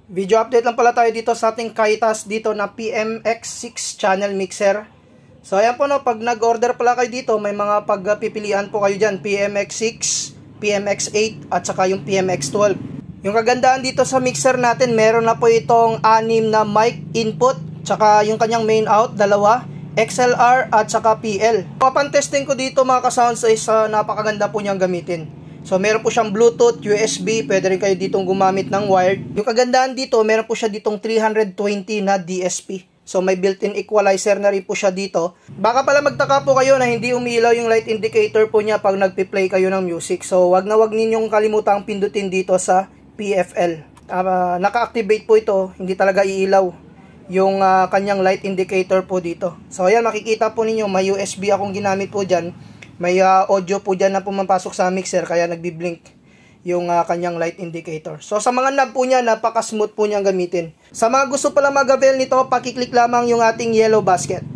Video update lang pala tayo dito sa ating Kaitas dito na PMX6 channel mixer. So ayan po no, pag nag-order pala kayo dito, may mga pagpipilian po kayo dyan, PMX6, PMX8 at saka yung PMX12. Yung kagandahan dito sa mixer natin, meron na po itong 6 na mic input, tsaka yung kanyang main out, dalawa, XLR at saka PL. Papan testing ko dito mga ka-sounds is napakaganda po niyang gamitin. So meron po siyang Bluetooth, USB, pwede rin kayo ditong gumamit ng wired. Yung kagandahan dito, meron po siya ditong 320 na DSP. So may built-in equalizer na rin po siya dito. Baka pala magtaka po kayo na hindi umilaw yung light indicator po niya pag nagpi-play kayo ng music. So wag na wag ninyong kalimutang pindutin dito sa PFL. Naka-activate po ito, hindi talaga iilaw yung kanyang light indicator po dito. So ayan, makikita po ninyo may USB akong ginamit po dyan. May audio po dyan na pumapasok sa mixer kaya nagbi-blink yung kanyang light indicator. So sa mga knob po niya, napaka-smooth po niyang gamitin. Sa mga gusto pala mag-avail nito, pakiclick lamang yung ating yellow basket.